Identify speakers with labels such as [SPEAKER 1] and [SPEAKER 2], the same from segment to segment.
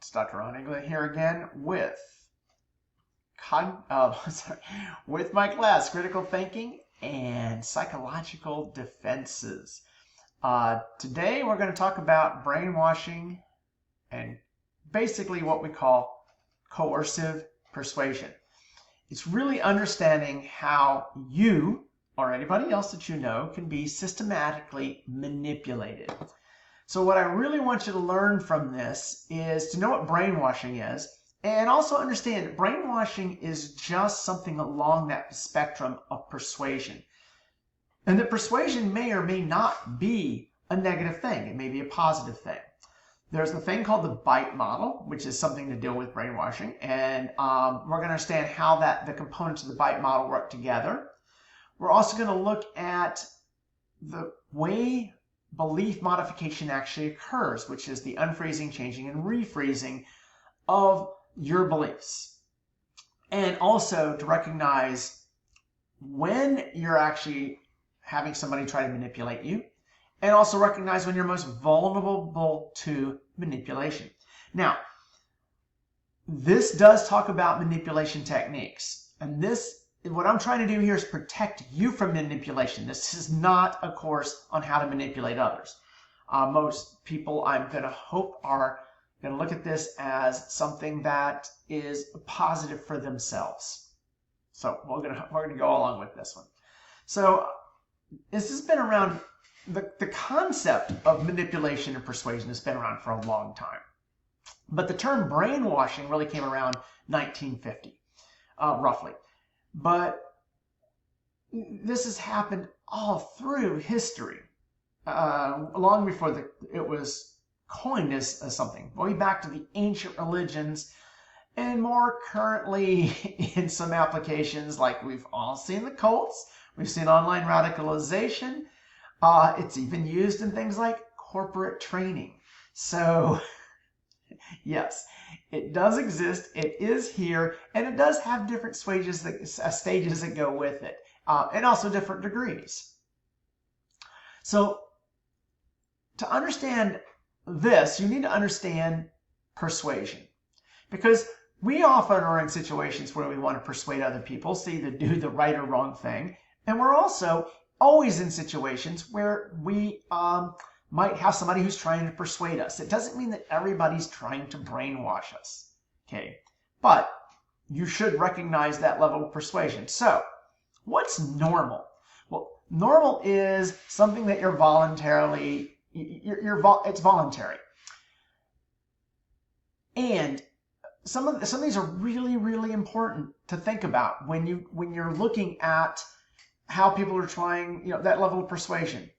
[SPEAKER 1] It's Dr. Ron England here again with with my class, Critical Thinking and Psychological Defenses. Today we're going to talk about brainwashing and basically what we call coercive persuasion. It's really understanding how you or anybody else that you know can be systematically manipulated. So what I really want you to learn from this is to know what brainwashing is, and also understand that brainwashing is just something along that spectrum of persuasion. And that persuasion may or may not be a negative thing. It may be a positive thing. There's the thing called the bite model, which is something to deal with brainwashing. And we're going to understand how the components of the bite model work together. We're also going to look at the way belief modification actually occurs, which is the unfreezing, changing, and refreezing of your beliefs. And also to recognize when you're actually having somebody try to manipulate you, and also recognize when you're most vulnerable to manipulation. Now, this does talk about manipulation techniques, and what I'm trying to do here is protect you from manipulation. This is not a course on how to manipulate others. Most people, I'm going to hope, are going to look at this as something that is positive for themselves. So we're going to go along with this one. So this has been around. The concept of manipulation and persuasion has been around for a long time. But the term brainwashing really came around 1950, roughly. But this has happened all through history, long before it was coined as something, way back to the ancient religions, and more currently in some applications like we've all seen the cults, we've seen online radicalization, it's even used in things like corporate training. So yes, it does exist, it is here, and it does have different stages that go with it, and also different degrees. So to understand this, you need to understand persuasion, because we often are in situations where we want to persuade other people to either do the right or wrong thing, and we're also always in situations where we might have somebody who's trying to persuade us. It doesn't mean that everybody's trying to brainwash us, okay? But you should recognize that level of persuasion. So, what's normal? Well, normal is something that you're voluntarily, it's voluntary. And some of these are really, really important to think about when you're looking at how people are trying, that level of persuasion.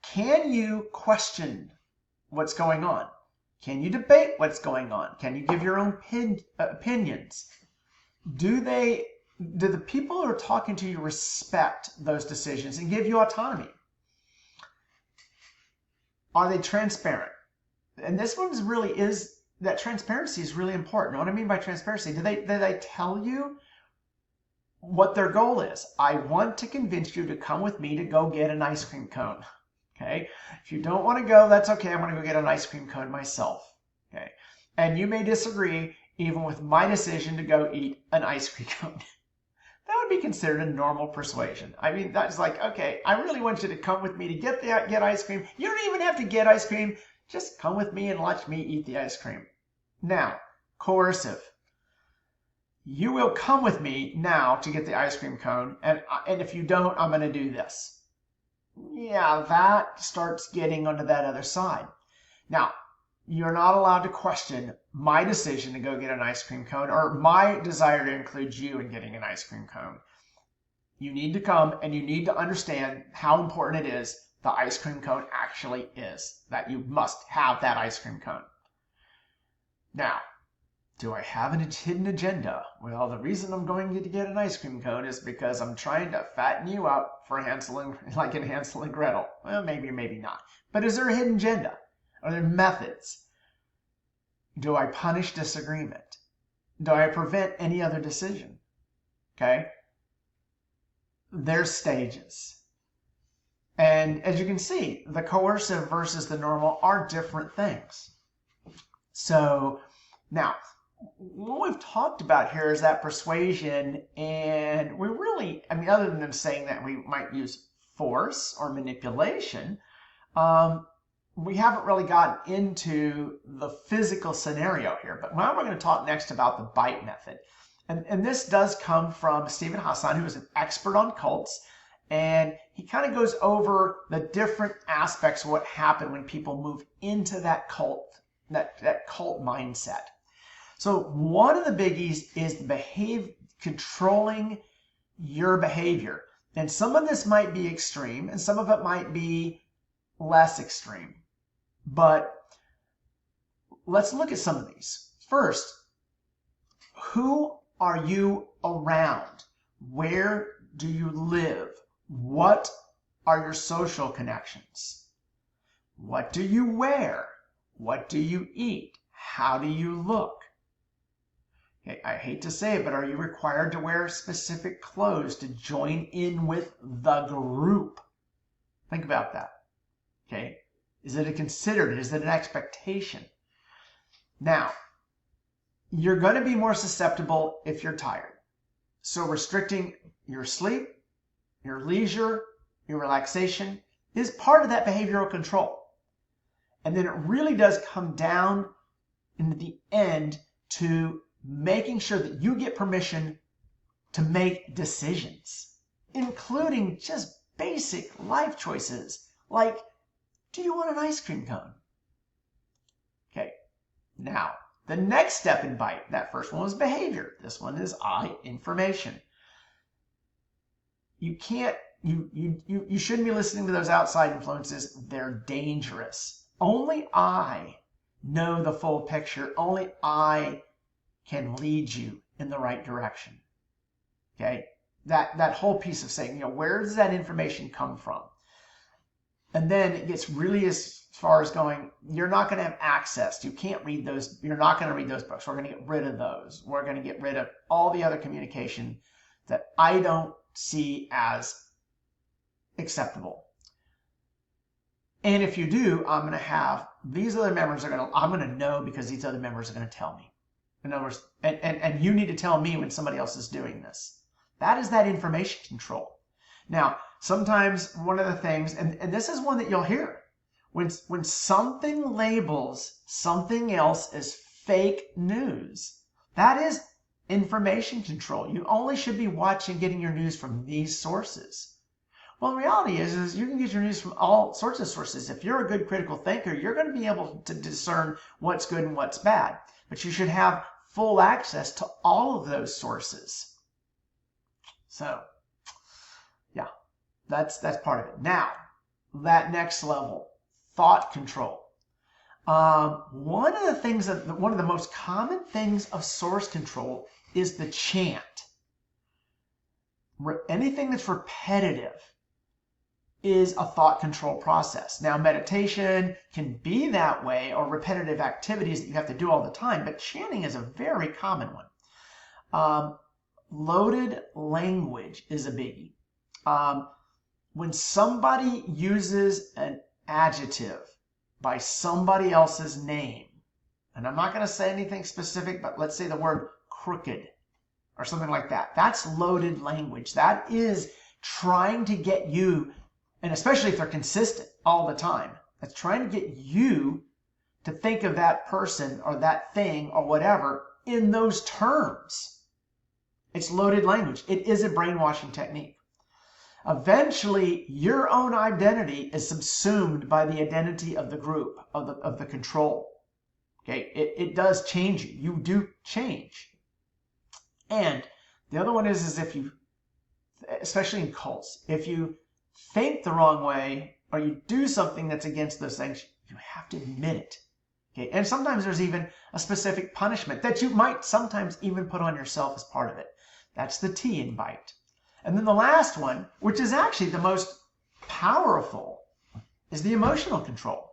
[SPEAKER 1] Can you question what's going on? Can you debate what's going on? Can you give your own opinions? Do the people who are talking to you respect those decisions and give you autonomy? Are they transparent? And this one that transparency is really important. What I mean by transparency, do they tell you what their goal is? I want to convince you to come with me to go get an ice cream cone. Okay, if you don't want to go, that's okay. I'm going to go get an ice cream cone myself. Okay, and you may disagree even with my decision to go eat an ice cream cone. That would be considered a normal persuasion. I mean, that's like, okay, I really want you to come with me to get ice cream. You don't even have to get ice cream. Just come with me and watch me eat the ice cream. Now, coercive. You will come with me now to get the ice cream cone, and if you don't, I'm going to do this. Yeah, that starts getting onto that other side. Now, you're not allowed to question my decision to go get an ice cream cone or my desire to include you in getting an ice cream cone. You need to come and you need to understand how important it is the ice cream cone actually is, that you must have that ice cream cone. Now, do I have a hidden agenda? Well, the reason I'm going to get an ice cream cone is because I'm trying to fatten you up for like in Hansel and Gretel. Well, maybe or maybe not. But is there a hidden agenda? Are there methods? Do I punish disagreement? Do I prevent any other decision? Okay? There's stages. And as you can see, the coercive versus the normal are different things. So Now, what we've talked about here is that persuasion, and we really, I mean, other than them saying that we might use force or manipulation, we haven't really gotten into the physical scenario here. But now we're going to talk next about the bite method. And this does come from Stephen Hassan, who is an expert on cults. And he kind of goes over the different aspects of what happened when people move into that cult, that cult mindset. So one of the biggies is controlling your behavior. And some of this might be extreme, and some of it might be less extreme. But let's look at some of these. First, who are you around? Where do you live? What are your social connections? What do you wear? What do you eat? How do you look? Okay, I hate to say it, but are you required to wear specific clothes to join in with the group? Think about that. Okay, is it considered? Is it an expectation? Now, you're going to be more susceptible if you're tired. So restricting your sleep, your leisure, your relaxation is part of that behavioral control. And then it really does come down in the end to making sure that you get permission to make decisions, including just basic life choices like, do you want an ice cream cone? Okay, now the next step in bite, that first one was behavior. This one is information. You can't, you shouldn't be listening to those outside influences. They're dangerous. Only I know the full picture. Only I can lead you in the right direction. Okay, that whole piece of saying, where does that information come from? And then it gets really as far as going, you're not going to have access. You can't read those. You're not going to read those books. We're going to get rid of those. We're going to get rid of all the other communication that I don't see as acceptable. And if you do, I'm going to have these other members I'm going to know because these other members are going to tell me. In other words, and you need to tell me when somebody else is doing this. That is that information control. Now, sometimes one of the things, and this is one that you'll hear, when something labels something else as fake news, that is information control. You only should be watching, getting your news from these sources. Well, the reality is you can get your news from all sorts of sources. If you're a good critical thinker, you're going to be able to discern what's good and what's bad. But you should have full access to all of those sources. So, yeah, that's part of it. Now, that next level, thought control. One of the most common things of source control is the chant. Anything that's repetitive is a thought control process. Now, meditation can be that way, or repetitive activities that you have to do all the time, but chanting is a very common one. Loaded language is a biggie. When somebody uses an adjective by somebody else's name, and I'm not going to say anything specific, but let's say the word crooked or something like that. That's loaded language. That is trying to get you, and especially if they're consistent all the time, that's trying to get you to think of that person or that thing or whatever in those terms. It's loaded language. It is a brainwashing technique. Eventually, your own identity is subsumed by the identity of the group, of the control. Okay, it does change you. You do change. And the other one is if you, especially in cults, if you think the wrong way or you do something that's against those things, you have to admit it. Okay, and sometimes there's even a specific punishment that you might sometimes even put on yourself as part of it. That's the T in bite. And then the last one, which is actually the most powerful, is the emotional control.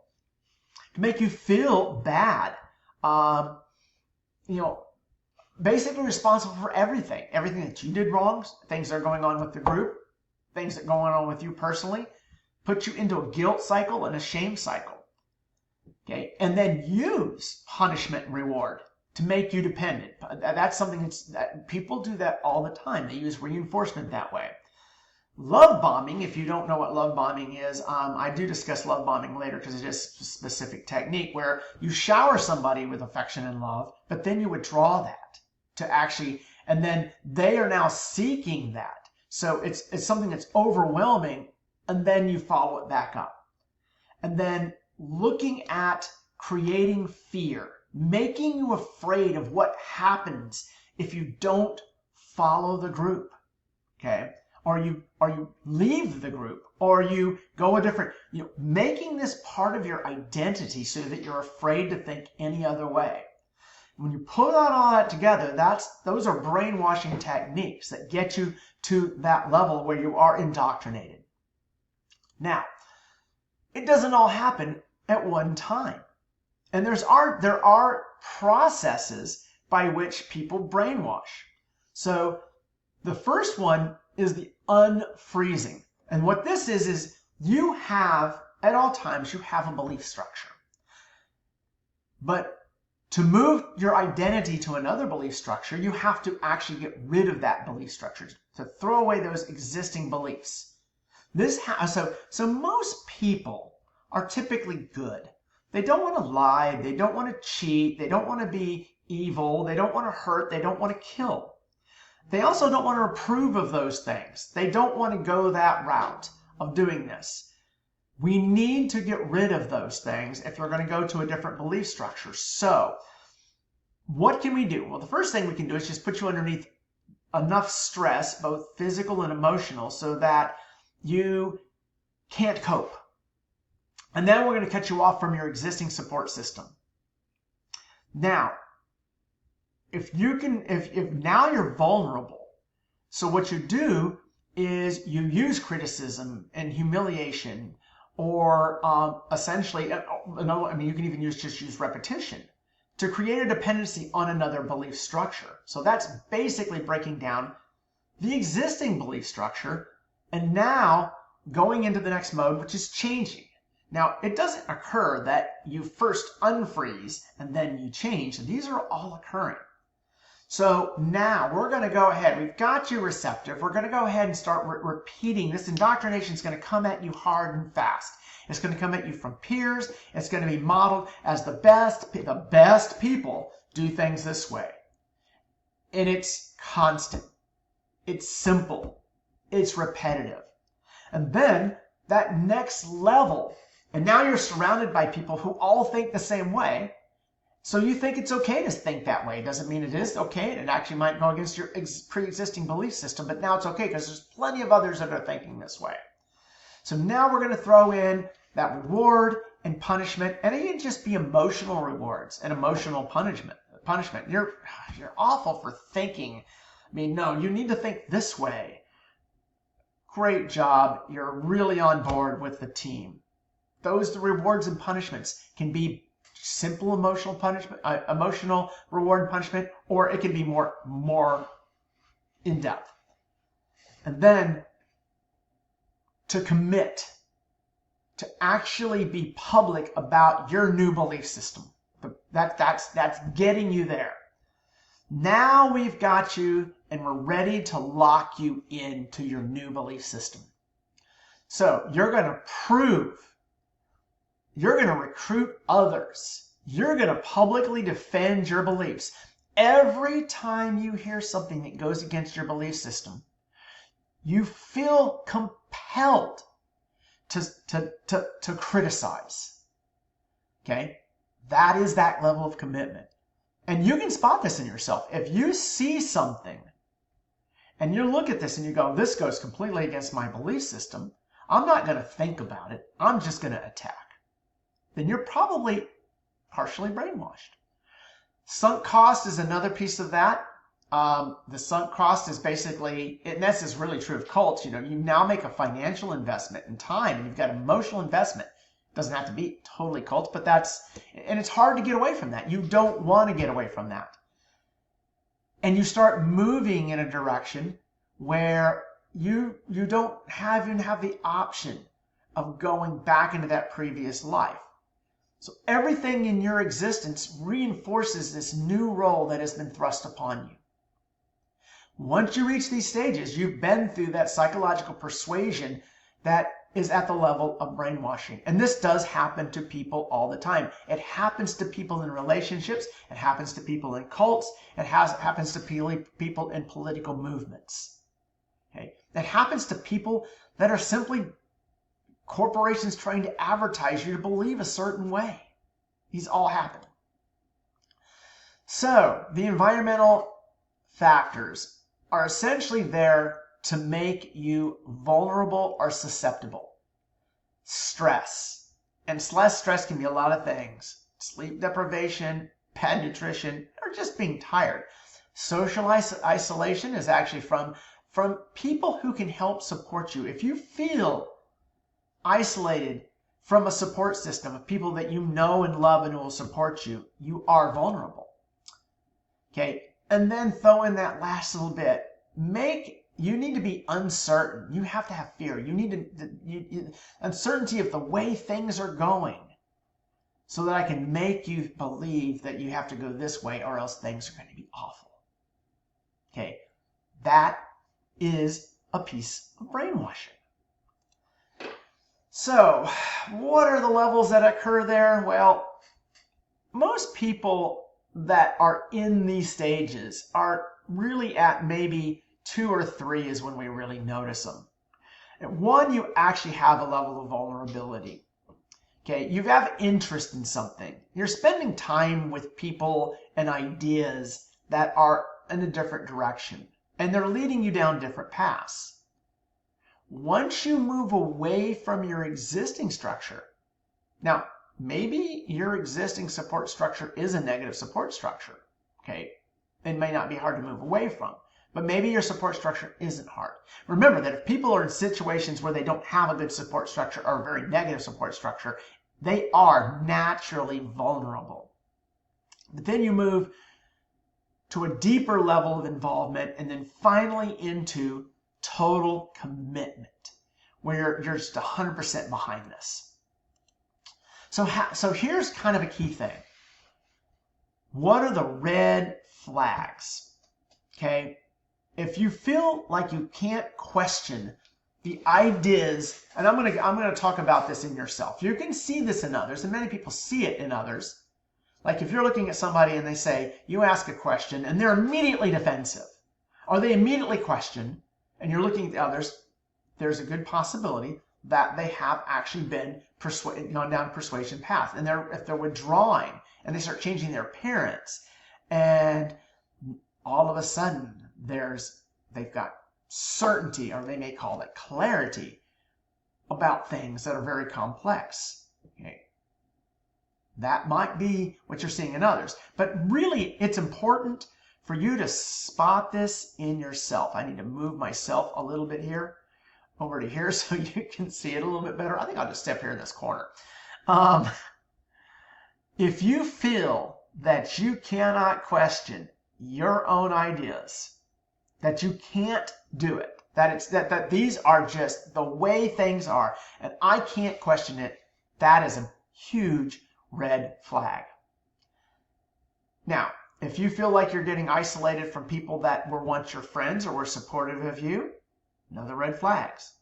[SPEAKER 1] To make you feel bad. Basically responsible for everything. Everything that you did wrong, things that are going on with the group, things that are going on with you personally, put you into a guilt cycle and a shame cycle. Okay, and then use punishment and reward to make you dependent. That's something that people do that all the time. They use reinforcement that way. Love bombing, if you don't know what love bombing is, I do discuss love bombing later because it is a specific technique where you shower somebody with affection and love, but then you withdraw that to actually, and then they are now seeking that. So it's something that's overwhelming, and then you follow it back up. And then looking at creating fear, making you afraid of what happens if you don't follow the group, okay? Or you leave the group, or you go a different, making this part of your identity so that you're afraid to think any other way. When you put all that together, those are brainwashing techniques that get you to that level where you are indoctrinated. Now, it doesn't all happen at one time. And there are processes by which people brainwash. So the first one is the unfreezing. And what this is you have, at all times, you have a belief structure. But to move your identity to another belief structure, you have to actually get rid of that belief structure, to throw away those existing beliefs. So most people are typically good. They don't want to lie, they don't want to cheat, they don't want to be evil, they don't want to hurt, they don't want to kill. They also don't want to approve of those things. They don't want to go that route of doing this. We need to get rid of those things if we're going to go to a different belief structure. So, what can we do? Well, the first thing we can do is just put you underneath enough stress, both physical and emotional, so that you can't cope. And then we're going to cut you off from your existing support system. Now, if now you're vulnerable, so what you do is you use criticism and humiliation, or essentially, you can even just use repetition to create a dependency on another belief structure. So that's basically breaking down the existing belief structure and now going into the next mode, which is changing. Now, it doesn't occur that you first unfreeze and then you change. These are all occurring. So now we're going to go ahead. We've got you receptive. We're going to go ahead and start repeating. This indoctrination is going to come at you hard and fast. It's going to come at you from peers. It's going to be modeled as the best people do things this way. And it's constant. It's simple. It's repetitive. And then that next level, and now you're surrounded by people who all think the same way. So you think it's okay to think that way. It doesn't mean it is okay. It actually might go against your pre-existing belief system, but now it's okay because there's plenty of others that are thinking this way. So now we're going to throw in that reward and punishment, and it can just be emotional rewards and emotional punishment. You're awful for thinking. No, you need to think this way. Great job. You're really on board with the team. The rewards and punishments can be simple emotional punishment, emotional reward and punishment, or it can be more in depth. And then to commit, to actually be public about your new belief system. That's getting you there. Now we've got you and we're ready to lock you into your new belief system. So you're going to prove, you're going to recruit others. You're going to publicly defend your beliefs. Every time you hear something that goes against your belief system, you feel compelled to criticize. Okay? That is that level of commitment. And you can spot this in yourself. If you see something and you look at this and you go, this goes completely against my belief system, I'm not going to think about it. I'm just going to attack. Then you're probably partially brainwashed. Sunk cost is another piece of that. The sunk cost is basically, and this is really true of cults, you now make a financial investment in time, and you've got emotional investment. It doesn't have to be totally cult, but and it's hard to get away from that. You don't want to get away from that. And you start moving in a direction where you don't even have the option of going back into that previous life. So everything in your existence reinforces this new role that has been thrust upon you. Once you reach these stages, you've been through that psychological persuasion that is at the level of brainwashing. And this does happen to people all the time. It happens to people in relationships. It happens to people in cults. It happens to people in political movements. Okay? It happens to people that are simply corporations trying to advertise you to believe a certain way. These all happen. So the environmental factors are essentially there to make you vulnerable or susceptible. Stress. And stress can be a lot of things. Sleep deprivation, bad nutrition, or just being tired. Social isolation is actually from people who can help support you. If you feel isolated from a support system of people that you know and love and will support you, you are vulnerable. Okay, and then throw in that last little bit. You need to be uncertain. You have to have fear. You need uncertainty of the way things are going, so that I can make you believe that you have to go this way or else things are going to be awful. Okay, that is a piece of brainwashing. So, what are the levels that occur there? Well, most people that are in these stages are really at maybe 2 or 3 is when we really notice them. And 1, you actually have a level of vulnerability. Okay, you have interest in something. You're spending time with people and ideas that are in a different direction, and they're leading you down different paths. Once you move away from your existing structure, now maybe your existing support structure is a negative support structure. Okay, it may not be hard to move away from, but maybe your support structure isn't hard. Remember that if people are in situations where they don't have a good support structure or a very negative support structure, they are naturally vulnerable. But then you move to a deeper level of involvement and then finally into total commitment, where you're just 100% behind this. So here's kind of a key thing. What are the red flags? Okay, if you feel like you can't question the ideas, and I'm gonna talk about this in yourself. You can see this in others, and many people see it in others. Like if you're looking at somebody and they say, you ask a question and they're immediately defensive, or they immediately question, and you're looking at the others, there's a good possibility that they have actually been gone down a persuasion path. And if they're withdrawing and they start changing their appearance, and all of a sudden they've got certainty, or they may call it clarity, about things that are very complex. Okay, that might be what you're seeing in others. But really, it's important for you to spot this in yourself. I need to move myself a little bit here, over to here, so you can see it a little bit better. I think I'll just step here in this corner. If you feel that you cannot question your own ideas, that you can't do it, that these are just the way things are, and I can't question it, that is a huge red flag. Now, if you feel like you're getting isolated from people that were once your friends or were supportive of you, another red flags.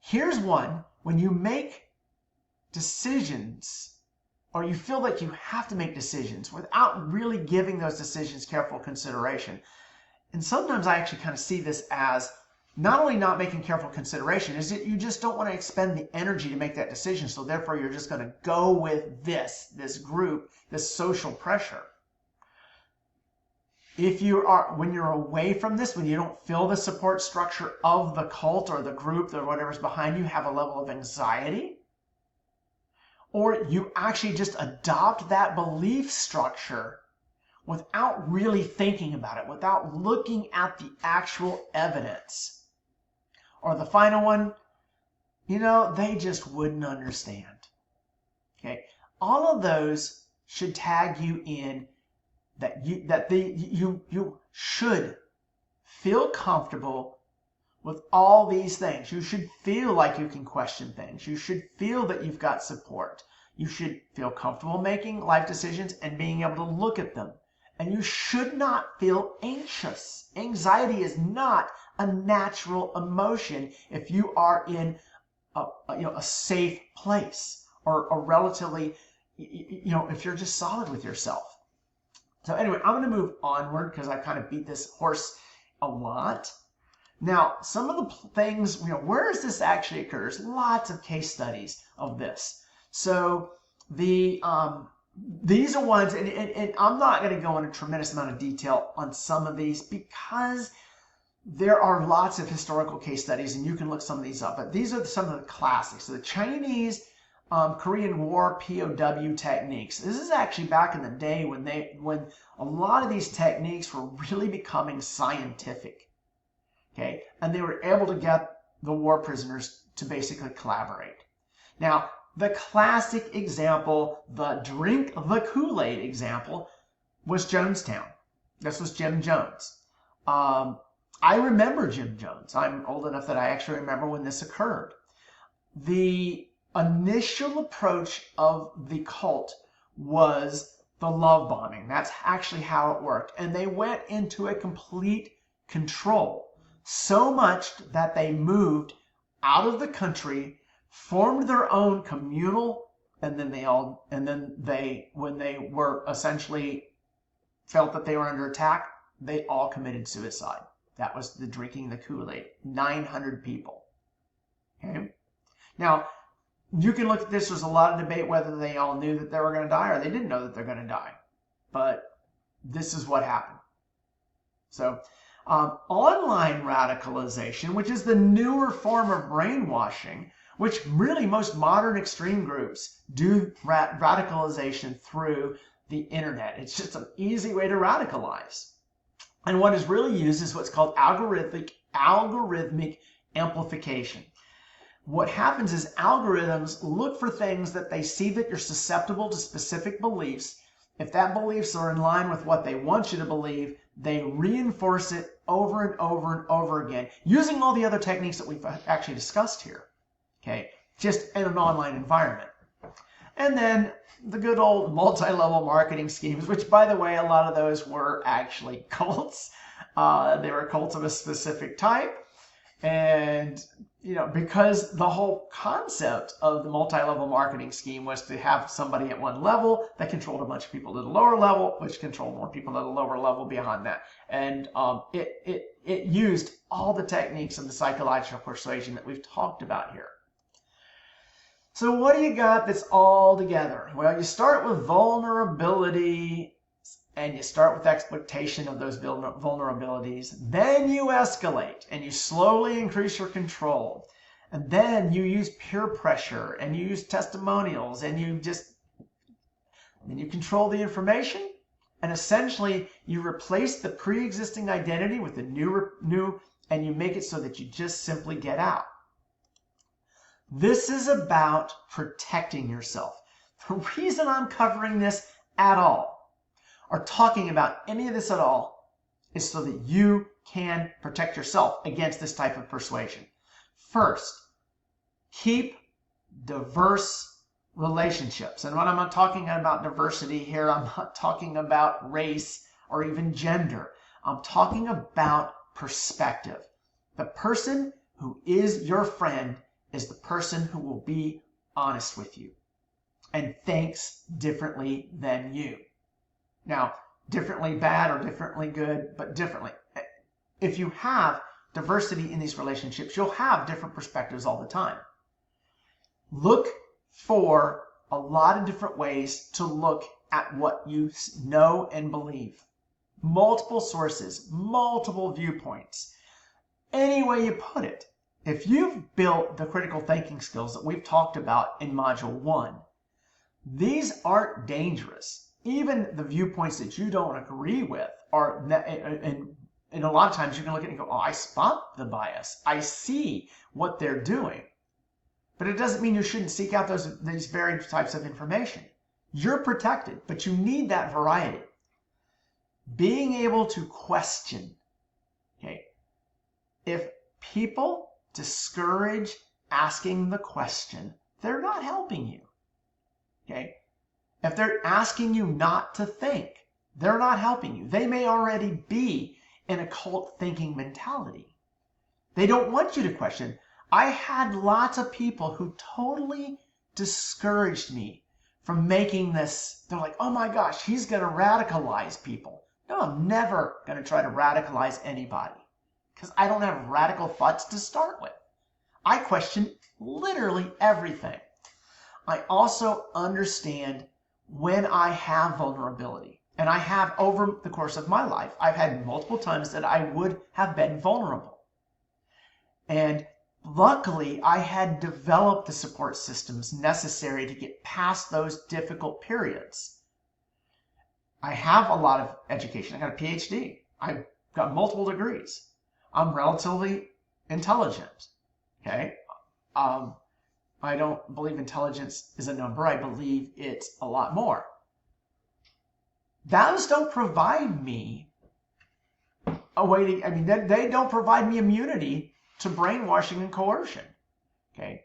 [SPEAKER 1] Here's one: when you make decisions, or you feel like you have to make decisions without really giving those decisions careful consideration. And sometimes I actually kind of see this as not only not making careful consideration, is that you just don't want to expend the energy to make that decision. So therefore you're just going to go with this group, this social pressure. When you're away from this, when you don't feel the support structure of the cult or the group or whatever's behind you, have a level of anxiety, or you actually just adopt that belief structure without really thinking about it, without looking at the actual evidence. Or the final one, they just wouldn't understand. Okay, all of those should tag you in that you should feel comfortable with all these things. You should feel like you can question things. You should feel that you've got support. You should feel comfortable making life decisions and being able to look at them. And you should not feel anxious. Anxiety is not a natural emotion if you are in a safe place or a relatively, if you're just solid with yourself. So anyway, I'm going to move onward because I kind of beat this horse a lot. Now, some of the things, where does this actually occur? There's lots of case studies of this. So these are ones, and I'm not going to go into a tremendous amount of detail on some of these because there are lots of historical case studies, and you can look some of these up. But these are some of the classics. So the Chinese Korean War POW techniques. This is actually back in the day when a lot of these techniques were really becoming scientific. Okay, and they were able to get the war prisoners to basically collaborate. Now, the classic example, the drink the Kool-Aid example, was Jonestown. This was Jim Jones. I remember Jim Jones. I'm old enough that I actually remember when this occurred. The initial approach of the cult was the love bombing. That's actually how it worked. And they went into a complete control. So much that they moved out of the country, formed their own communal, and then when they were essentially felt that they were under attack, they all committed suicide. That was the drinking the Kool-Aid. 900 people. Okay? Now, you can look at this. There's a lot of debate whether they all knew that they were going to die or they didn't know that they're going to die. But this is what happened. So, online radicalization, which is the newer form of brainwashing, which really most modern extreme groups do radicalization through the internet. It's just an easy way to radicalize. And what is really used is what's called algorithmic amplification. What happens is algorithms look for things that they see that you're susceptible to specific beliefs. If that beliefs are in line with what they want you to believe, they reinforce it over and over and over again, using all the other techniques that we've actually discussed here. Okay, just in an online environment. And then the good old multi-level marketing schemes, which, by the way, a lot of those were actually cults. They were cults of a specific type. And, because the whole concept of the multi-level marketing scheme was to have somebody at one level that controlled a bunch of people at a lower level, which controlled more people at a lower level beyond that. And it used all the techniques of the psychological persuasion that we've talked about here. So what do you got that's all together? Well, you start with vulnerability, and you start with exploitation of those vulnerabilities. Then you escalate, and you slowly increase your control. And then you use peer pressure, and you use testimonials, and you control the information. And essentially, you replace the pre-existing identity with the new, and you make it so that you just simply get out. This is about protecting yourself. The reason I'm covering this at all, or talking about any of this at all, is so that you can protect yourself against this type of persuasion. First, keep diverse relationships. And when I'm not talking about diversity here, I'm not talking about race or even gender. I'm talking about perspective. The person who is your friend is the person who will be honest with you and thinks differently than you. Now, differently bad or differently good, but differently. If you have diversity in these relationships, you'll have different perspectives all the time. Look for a lot of different ways to look at what you know and believe. Multiple sources, multiple viewpoints. Any way you put it. If you've built the critical thinking skills that we've talked about in Module 1, these aren't dangerous. Even the viewpoints that you don't agree with are, and a lot of times you can look at it and go, oh, I spot the bias. I see what they're doing. But it doesn't mean you shouldn't seek out these varied types of information. You're protected, but you need that variety. Being able to question. Okay. If people discourage asking the question, they're not helping you. Okay? If they're asking you not to think, they're not helping you. They may already be in a cult thinking mentality. They don't want you to question. I had lots of people who totally discouraged me from making this. They're like, oh my gosh, he's going to radicalize people. No, I'm never going to try to radicalize anybody because I don't have radical thoughts to start with. I question literally everything. I also understand when I have vulnerability. And I have, over the course of my life, I've had multiple times that I would have been vulnerable. And luckily, I had developed the support systems necessary to get past those difficult periods. I have a lot of education. I got a PhD. I've got multiple degrees. I'm relatively intelligent. Okay? I don't believe intelligence is a number. I believe it's a lot more. Those don't provide me a way to, I mean, they don't provide me immunity to brainwashing and coercion. Okay?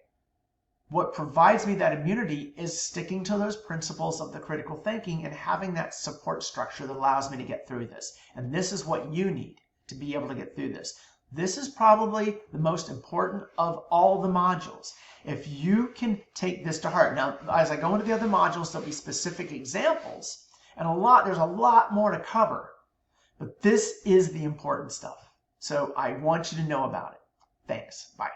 [SPEAKER 1] What provides me that immunity is sticking to those principles of the critical thinking and having that support structure that allows me to get through this. And this is what you need to be able to get through this. This is probably the most important of all the modules. If you can take this to heart. Now, as I go into the other modules, there'll be specific examples. And there's a lot more to cover. But this is the important stuff. So I want you to know about it. Thanks. Bye.